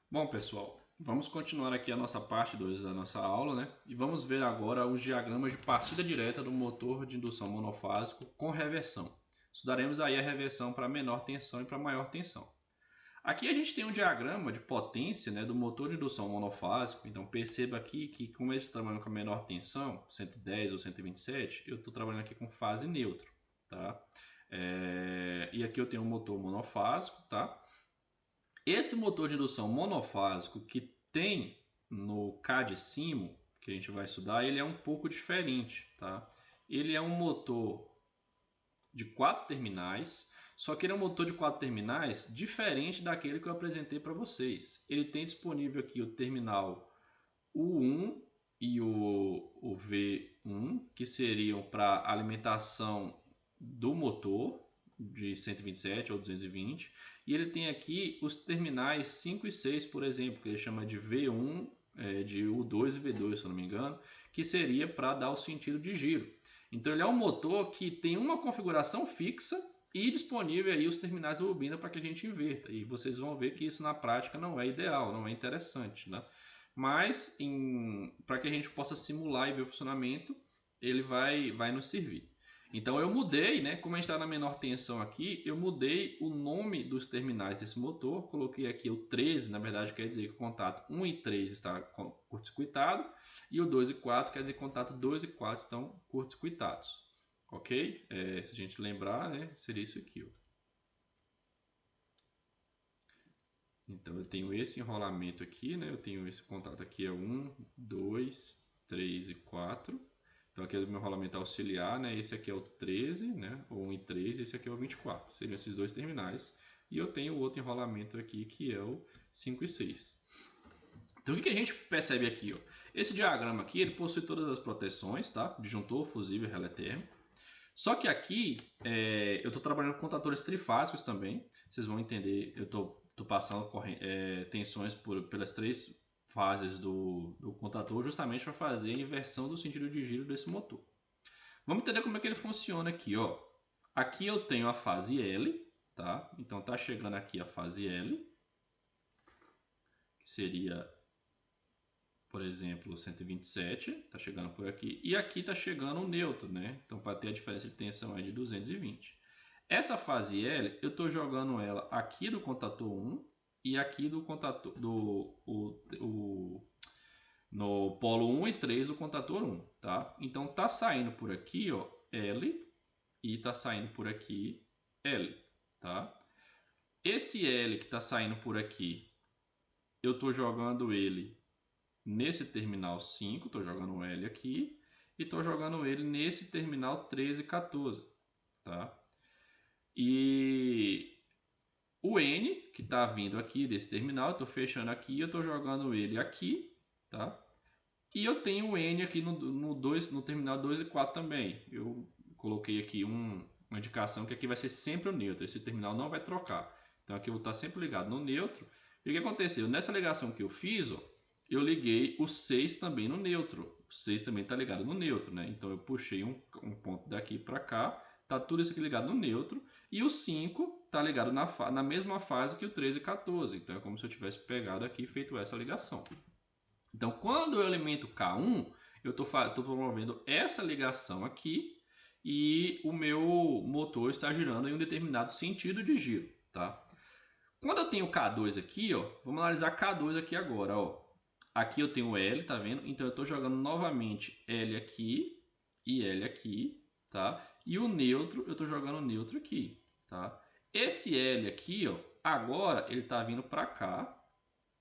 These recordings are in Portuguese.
Bom, pessoal, vamos continuar aqui a nossa parte 2 da nossa aula, né? E vamos ver agora os diagramas de partida direta do motor de indução monofásico com reversão. Estudaremos aí a reversão para menor tensão e para maior tensão. Aqui a gente tem um diagrama de potência, né, do motor de indução monofásico. Então perceba aqui que como ele está trabalhando com a menor tensão, 110 ou 127, eu estou trabalhando aqui com fase neutro, tá? E aqui eu tenho um motor monofásico, tá? Esse motor de indução monofásico que tem no CAD-CIMO, que a gente vai estudar, ele é um pouco diferente, tá? Ele é um motor de 4 terminais, só que ele é um motor de 4 terminais diferente daquele que eu apresentei para vocês. Ele tem disponível aqui o terminal U1 e o V1, que seriam para alimentação do motor, de 127 ou 220, e ele tem aqui os terminais 5 e 6, por exemplo, que ele chama de V1, de U2 e V2, se eu não me engano, que seria para dar o sentido de giro. Então ele é um motor que tem uma configuração fixa e disponível aí os terminais da bobina para que a gente inverta. E vocês vão ver que isso na prática não é ideal, não é interessante, né? Mas para que a gente possa simular e ver o funcionamento, ele vai nos servir. Então eu mudei, né? Como a gente está na menor tensão aqui, eu mudei o nome dos terminais desse motor. Coloquei aqui o 13, na verdade quer dizer que o contato 1 e 3 está curto-circuitado. E o 2 e 4 quer dizer que o contato 2 e 4 estão curto-circuitados. Ok? Se a gente lembrar, né? Seria isso aqui. Ó. Então eu tenho esse enrolamento aqui, né? Eu tenho esse contato aqui, é 1, 2, 3 e 4. Então aqui é o meu rolamento auxiliar, né? Esse aqui é o 13, né? Ou 1 e 3, esse aqui é o 24. Seriam esses dois terminais. E eu tenho outro enrolamento aqui que é o 5 e 6. Então o que a gente percebe aqui? Ó? Esse diagrama aqui ele possui todas as proteções, tá? Disjuntor, fusível e relé térmico. Só que aqui eu estou trabalhando com contadores trifásicos também. Vocês vão entender, eu estou passando tensões pelas três fases do contador justamente para fazer a inversão do sentido de giro desse motor. Vamos entender como é que ele funciona aqui. Ó. Aqui eu tenho a fase L, tá? Então está chegando aqui a fase L, que seria, por exemplo, 127, está chegando por aqui. E aqui está chegando o neutro, né? Então para ter a diferença de tensão é de 220. Essa fase L, eu estou jogando ela aqui do contator 1 e aqui do contator no polo 1 e 3 do contator 1, tá? Então tá saindo por aqui, ó, L e tá saindo por aqui L, tá? Esse L que tá saindo por aqui, eu estou jogando ele nesse terminal 5, estou jogando o L aqui e estou jogando ele nesse terminal 13 e 14, tá? E o N, que está vindo aqui desse terminal, eu estou fechando aqui e eu estou jogando ele aqui, tá? E eu tenho o N aqui no terminal 2 e 4 também. Eu coloquei aqui uma indicação que aqui vai ser sempre o neutro, esse terminal não vai trocar. Então aqui eu vou estar sempre ligado no neutro. E o que aconteceu? Nessa ligação que eu fiz, ó, eu liguei o 6 também no neutro. O 6 também está ligado no neutro, né? Então eu puxei um ponto daqui para cá. Tá tudo isso aqui ligado no neutro. E o 5 está ligado na mesma fase que o 13 e 14. Então é como se eu tivesse pegado aqui e feito essa ligação. Então quando eu alimento K1, eu estou promovendo essa ligação aqui. E o meu motor está girando em um determinado sentido de giro. Tá? Quando eu tenho K2 aqui, ó, vamos analisar K2 aqui agora. Ó. Aqui eu tenho L, tá vendo? Então eu estou jogando novamente L aqui e L aqui. Tá? E o neutro, eu estou jogando o neutro aqui. Tá? Esse L aqui, ó, agora ele está vindo para cá,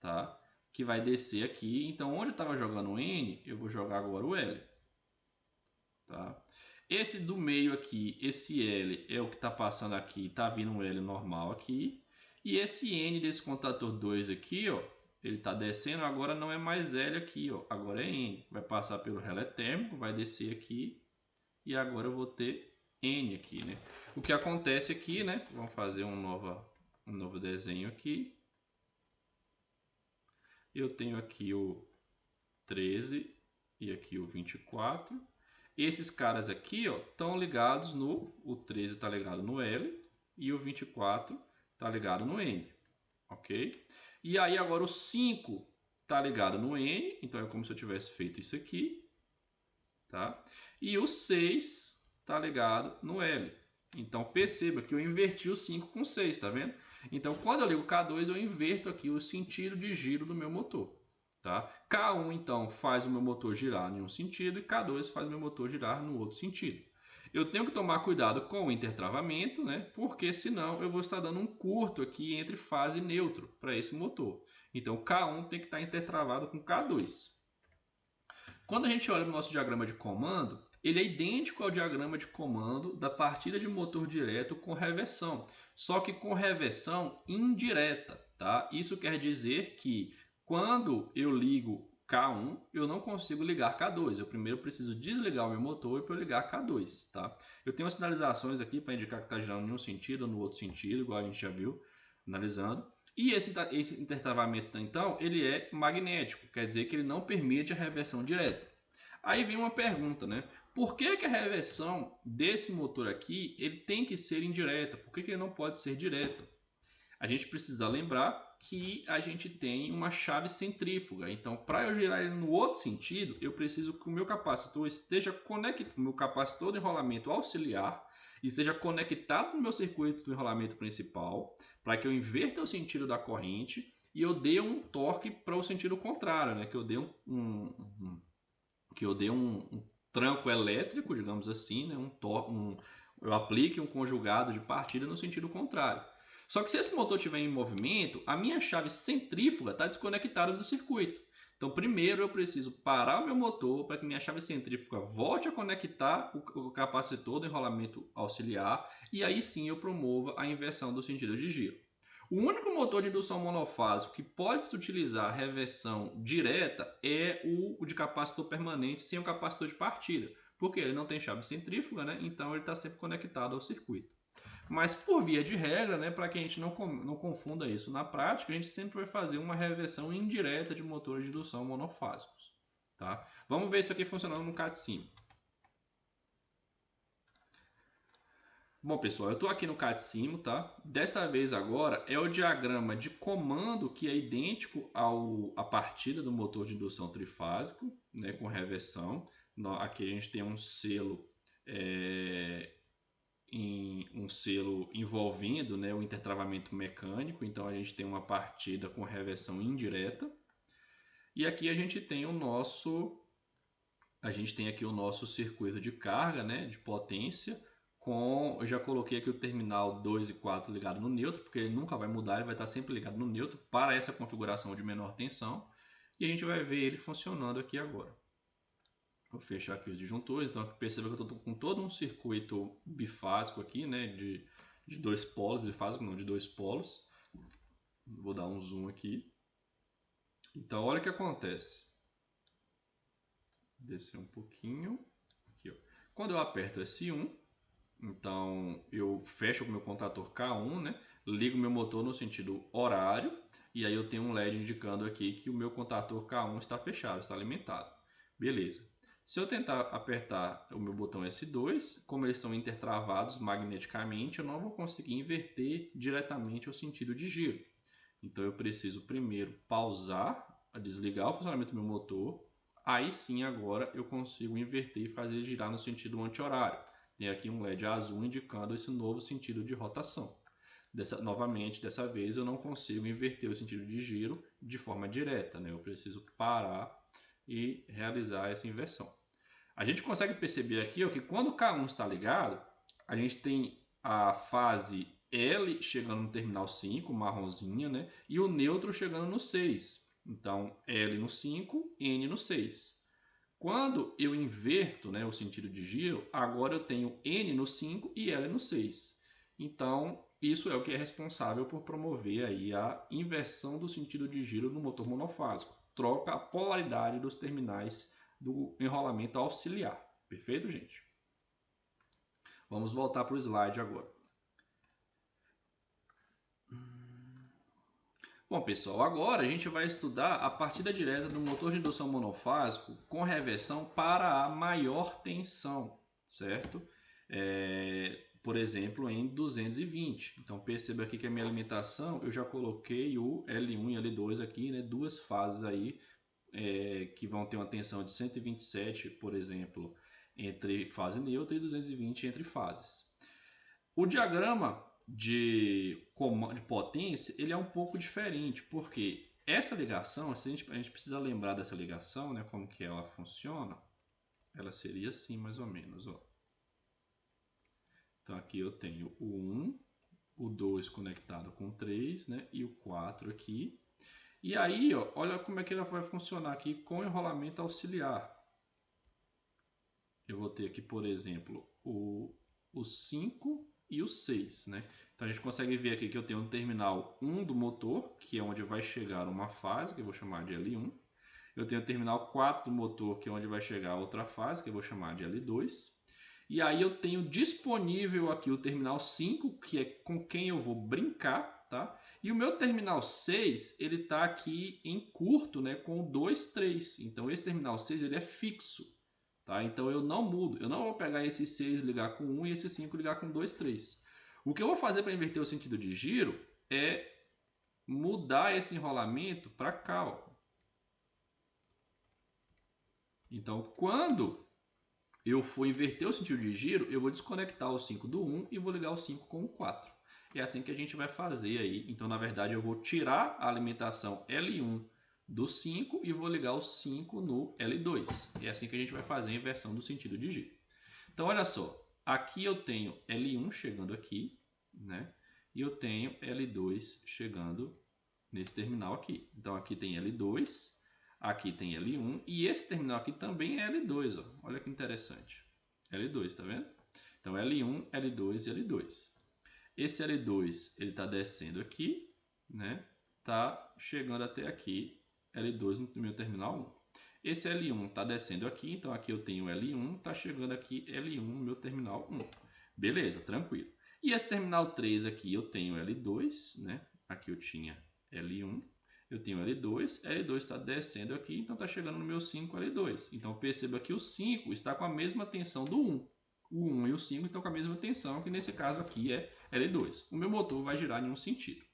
tá? Que vai descer aqui. Então, onde eu estava jogando o N, eu vou jogar agora o L. Tá? Esse do meio aqui, esse L é o que está passando aqui, está vindo um L normal aqui. E esse N desse contator 2 aqui, ó, ele está descendo, agora não é mais L aqui, ó, agora é N. Vai passar pelo relé térmico, vai descer aqui. E agora eu vou ter N aqui, né? O que acontece aqui, né? Vamos fazer um novo desenho aqui. Eu tenho aqui o 13 e aqui o 24. Esses caras aqui estão ligados no... O 13 está ligado no L e o 24 está ligado no N. ok? E aí agora o 5 está ligado no N, então é como se eu tivesse feito isso aqui, tá? E o 6 está ligado no L. Então perceba que eu inverti o 5 com 6, tá vendo? Então quando eu ligo K2 eu inverto aqui o sentido de giro do meu motor. Tá? K1 então faz o meu motor girar em um sentido e K2 faz o meu motor girar no outro sentido. Eu tenho que tomar cuidado com o intertravamento, né? Porque senão eu vou estar dando um curto aqui entre fase e neutro para esse motor. Então K1 tem que estar intertravado com K2. Quando a gente olha para o nosso diagrama de comando, ele é idêntico ao diagrama de comando da partida de motor direto com reversão, só que com reversão indireta. Tá? Isso quer dizer que quando eu ligo K1, eu não consigo ligar K2. Eu primeiro preciso desligar o meu motor para eu ligar K2. Tá? Eu tenho sinalizações aqui para indicar que está girando em um sentido ou no outro sentido, igual a gente já viu analisando. E esse intertravamento, então, ele é magnético, quer dizer que ele não permite a reversão direta. Aí vem uma pergunta, né? Por que a reversão desse motor aqui ele tem que ser indireta? Por que ele não pode ser direta? A gente precisa lembrar que a gente tem uma chave centrífuga. Então, para eu girar ele no outro sentido, eu preciso que o meu capacitor esteja conectado, o meu capacitor de enrolamento auxiliar, e seja conectado no meu circuito do enrolamento principal, para que eu inverta o sentido da corrente e eu dê um torque para o sentido contrário, né? Que eu dê um tranco elétrico, digamos assim, né? Eu aplique um conjugado de partida no sentido contrário. Só que se esse motor estiver em movimento, a minha chave centrífuga está desconectada do circuito. Então, primeiro eu preciso parar o meu motor para que minha chave centrífuga volte a conectar o capacitor do enrolamento auxiliar e aí sim eu promova a inversão do sentido de giro. O único motor de indução monofásico que pode se utilizar reversão direta é o de capacitor permanente sem o capacitor de partida, porque ele não tem chave centrífuga, né? Então ele está sempre conectado ao circuito. Mas por via de regra, né, para que a gente não confunda isso na prática, a gente sempre vai fazer uma reversão indireta de motores de indução monofásicos. Tá? Vamos ver isso aqui funcionando no CAD-CIM. Bom, pessoal, eu estou aqui no CAD-CIM, tá? Dessa vez agora é o diagrama de comando que é idêntico à partida do motor de indução trifásico, né, com reversão. Aqui a gente tem um selo envolvendo, né, o intertravamento mecânico, então a gente tem uma partida com reversão indireta. E aqui a gente tem aqui o nosso circuito de carga, né, de potência, eu já coloquei aqui o terminal 2 e 4 ligado no neutro, porque ele nunca vai mudar, ele vai estar sempre ligado no neutro para essa configuração de menor tensão. E a gente vai ver ele funcionando aqui agora. Vou fechar aqui os disjuntores, então perceba que eu estou com todo um circuito bifásico aqui, né, de dois polos, bifásico não, de dois polos. Vou dar um zoom aqui. Então olha o que acontece. Descer um pouquinho. Aqui, ó. Quando eu aperto S1, então eu fecho o meu contator K1, né, ligo meu motor no sentido horário, e aí eu tenho um LED indicando aqui que o meu contator K1 está fechado, está alimentado. Beleza. Se eu tentar apertar o meu botão S2, como eles estão intertravados magneticamente, eu não vou conseguir inverter diretamente o sentido de giro. Então eu preciso primeiro pausar, desligar o funcionamento do meu motor, aí sim agora eu consigo inverter e fazer ele girar no sentido anti-horário. Tem aqui um LED azul indicando esse novo sentido de rotação. Novamente, dessa vez eu não consigo inverter o sentido de giro de forma direta, né? Eu preciso parar e realizar essa inversão. A gente consegue perceber aqui, ó, que quando o K1 está ligado, a gente tem a fase L chegando no terminal 5, marronzinha, né? E o neutro chegando no 6. Então, L no 5, N no 6. Quando eu inverto, né, o sentido de giro, agora eu tenho N no 5 e L no 6. Então, isso é o que é responsável por promover aí a inversão do sentido de giro no motor monofásico. Troca a polaridade dos terminais do enrolamento auxiliar. Perfeito, gente? Vamos voltar para o slide agora. Bom, pessoal, agora a gente vai estudar a partida direta do motor de indução monofásico com reversão para a maior tensão, certo? por exemplo, em 220. Então perceba aqui que a minha alimentação, eu já coloquei o L1 e L2 aqui, né, duas fases aí, que vão ter uma tensão de 127, por exemplo, entre fase neutra e 220 entre fases. O diagrama de potência ele é um pouco diferente, porque essa ligação, a gente precisa lembrar dessa ligação, né, como que ela funciona. Ela seria assim, mais ou menos. Ó. Então aqui eu tenho o 1, o 2 conectado com o 3, né, e o 4 aqui. E aí, ó, olha como é que ela vai funcionar aqui com enrolamento auxiliar. Eu vou ter aqui, por exemplo, o 5 e o 6, né? Então a gente consegue ver aqui que eu tenho um terminal 1 do motor, que é onde vai chegar uma fase, que eu vou chamar de L1. Eu tenho o terminal 4 do motor, que é onde vai chegar outra fase, que eu vou chamar de L2. E aí eu tenho disponível aqui o terminal 5, que é com quem eu vou brincar, tá? E o meu terminal 6, ele está aqui em curto, né, com o 2, 3. Então esse terminal 6 ele é fixo, tá? Então eu não mudo, eu não vou pegar esse 6 e ligar com 1 e esse 5 ligar com 2, 3. O que eu vou fazer para inverter o sentido de giro é mudar esse enrolamento para cá, ó. Então, quando eu for inverter o sentido de giro, eu vou desconectar o 5 do 1 e vou ligar o 5 com o 4. É assim que a gente vai fazer aí. Então, na verdade, eu vou tirar a alimentação L1 do 5 e vou ligar o 5 no L2. É assim que a gente vai fazer a inversão do sentido de giro. Então, olha só. Aqui eu tenho L1 chegando aqui, né? E eu tenho L2 chegando nesse terminal aqui. Então, aqui tem L2, aqui tem L1 e esse terminal aqui também é L2. Ó. Olha que interessante. L2, tá vendo? Então, L1, L2 e L2. Esse L2 ele está descendo aqui, né? Tá chegando até aqui, L2 no meu terminal 1. Esse L1 está descendo aqui, então aqui eu tenho L1, está chegando aqui L1 no meu terminal 1. Beleza, tranquilo. E esse terminal 3 aqui eu tenho L2, né? Aqui eu tinha L1, eu tenho L2, L2 está descendo aqui, então está chegando no meu 5 L2. Então perceba que o 5 está com a mesma tensão do 1. O 1 e o 5 estão com a mesma tensão, que nesse caso aqui é L2. O meu motor vai girar em um sentido.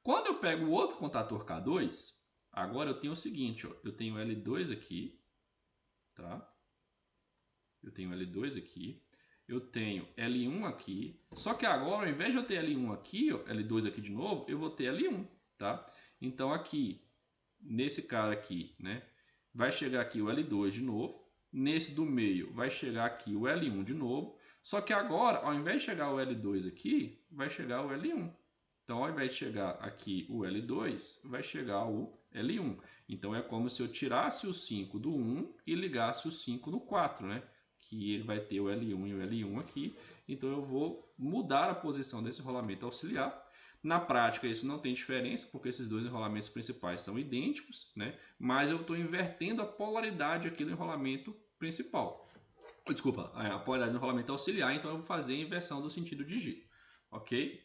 Quando eu pego o outro contator K2, agora eu tenho o seguinte, ó, eu tenho L2 aqui, tá? Eu tenho L2 aqui, eu tenho L1 aqui, só que agora, ao invés de eu ter L1 aqui, ó, L2 aqui de novo, eu vou ter L1, tá? Então aqui, nesse cara aqui, né, vai chegar aqui o L2 de novo, nesse do meio vai chegar aqui o L1 de novo, só que agora, ao invés de chegar o L2 aqui, vai chegar o L1. Então, ao invés de chegar aqui o L2, vai chegar o L1. Então, é como se eu tirasse o 5 do 1 e ligasse o 5 no 4, né? Que ele vai ter o L1 e o L1 aqui. Então, eu vou mudar a posição desse enrolamento auxiliar. Na prática, isso não tem diferença, porque esses dois enrolamentos principais são idênticos, né? Mas eu estou invertendo a polaridade aqui do enrolamento principal. Desculpa, a polaridade do enrolamento auxiliar, então eu vou fazer a inversão do sentido de giro, ok?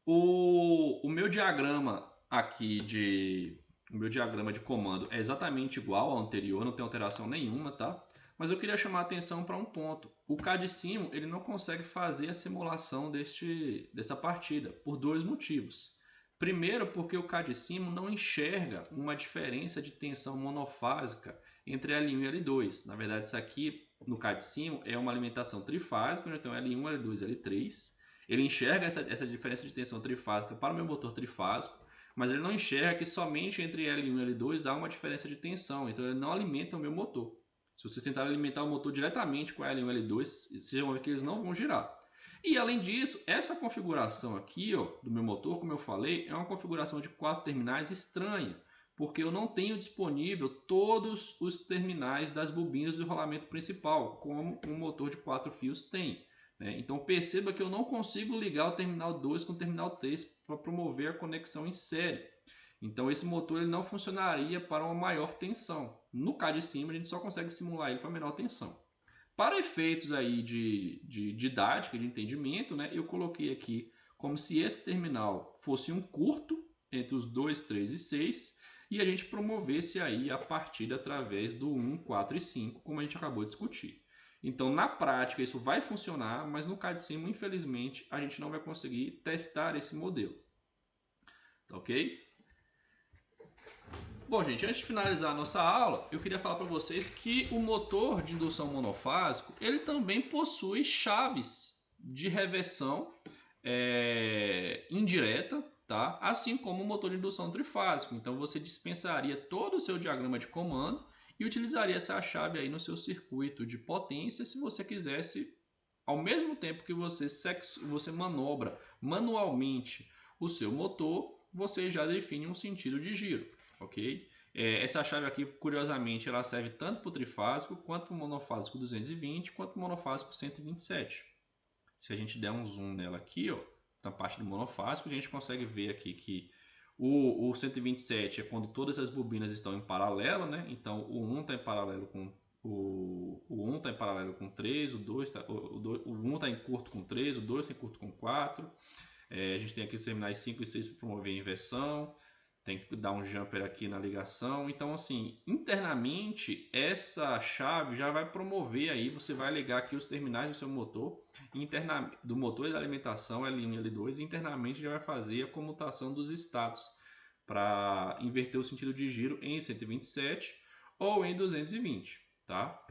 O meu diagrama aqui o meu diagrama de comando é exatamente igual ao anterior, não tem alteração nenhuma, tá? Mas eu queria chamar a atenção para um ponto. O CAD-Sim ele não consegue fazer a simulação dessa partida por dois motivos. Primeiro, porque o CAD-Sim não enxerga uma diferença de tensão monofásica entre L1 e L2. Na verdade, isso aqui no CAD-Sim é uma alimentação trifásica, onde eu tenho L1, L2 e L3. Ele enxerga essa diferença de tensão trifásica para o meu motor trifásico, mas ele não enxerga que somente entre L1 e L2 há uma diferença de tensão, então ele não alimenta o meu motor. Se vocês tentarem alimentar o motor diretamente com L1 e L2, vocês vão ver que eles não vão girar. E além disso, essa configuração aqui ó, do meu motor, como eu falei, é uma configuração de 4 terminais estranha, porque eu não tenho disponível todos os terminais das bobinas do enrolamento principal, como um motor de 4 fios tem. Então perceba que eu não consigo ligar o terminal 2 com o terminal 3 para promover a conexão em série. Então esse motor ele não funcionaria para uma maior tensão. No CAD-Sim a gente só consegue simular ele para menor tensão. Para efeitos aí de didática, de entendimento, né, eu coloquei aqui como se esse terminal fosse um curto entre os 2, 3 e 6 e a gente promovesse aí a partida através do 1, 4 e 5, como a gente acabou de discutir. Então, na prática, isso vai funcionar, mas no CAD-Sim, infelizmente, a gente não vai conseguir testar esse modelo. Tá ok? Bom, gente, antes de finalizar a nossa aula, eu queria falar para vocês que o motor de indução monofásico, ele também possui chaves de reversão indireta, tá? Assim como o motor de indução trifásico. Então, você dispensaria todo o seu diagrama de comando e utilizaria essa chave aí no seu circuito de potência se você quisesse, ao mesmo tempo que você manobra manualmente o seu motor, você já define um sentido de giro, ok? Essa chave aqui, curiosamente, ela serve tanto para o trifásico, quanto para o monofásico 220, quanto para o monofásico 127. Se a gente der um zoom nela aqui, ó, na parte do monofásico, a gente consegue ver aqui que o 127 é quando todas as bobinas estão em paralelo, né? Então o 1 está em paralelo com o 1 está em paralelo com 3, o 1 está em curto com 3, o 2 está em curto com 4. A gente tem aqui os terminais 5 e 6 para promover a inversão. Tem que dar um jumper aqui na ligação. Então, assim, internamente, essa chave já vai promover aí, você vai ligar aqui os terminais do seu motor, do motor e da alimentação L1 e L2, e internamente já vai fazer a comutação dos estados para inverter o sentido de giro em 127 ou em 220, tá?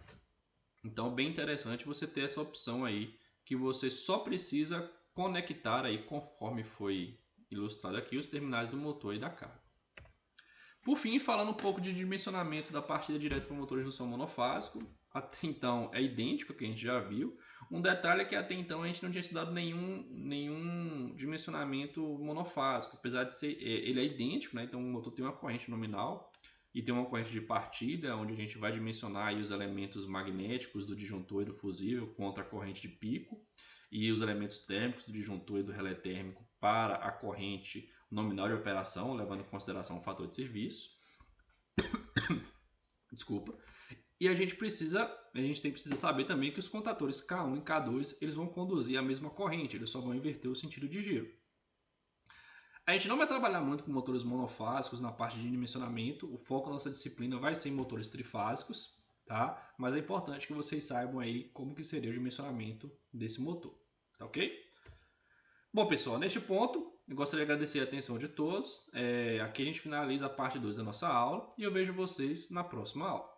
Então, bem interessante você ter essa opção aí, que você só precisa conectar aí, conforme foi ilustrado aqui, os terminais do motor e da carga. Por fim, falando um pouco de dimensionamento da partida direta para o motor de indução monofásico, até então é idêntico ao que a gente já viu. Um detalhe é que até então a gente não tinha estudado nenhum dimensionamento monofásico, apesar de ser, ele é idêntico, né? Então o motor tem uma corrente nominal e tem uma corrente de partida, onde a gente vai dimensionar aí os elementos magnéticos do disjuntor e do fusível contra a corrente de pico, e os elementos térmicos do disjuntor e do relé térmico para a corrente nominal de operação, levando em consideração o fator de serviço. Desculpa. E a gente precisa saber também que os contatores K1 e K2 eles vão conduzir a mesma corrente, eles só vão inverter o sentido de giro. A gente não vai trabalhar muito com motores monofásicos na parte de dimensionamento, o foco da nossa disciplina vai ser em motores trifásicos, tá? Mas é importante que vocês saibam aí como que seria o dimensionamento desse motor, tá ok? Bom, pessoal, neste ponto, eu gostaria de agradecer a atenção de todos. Aqui a gente finaliza a parte 2 da nossa aula e eu vejo vocês na próxima aula.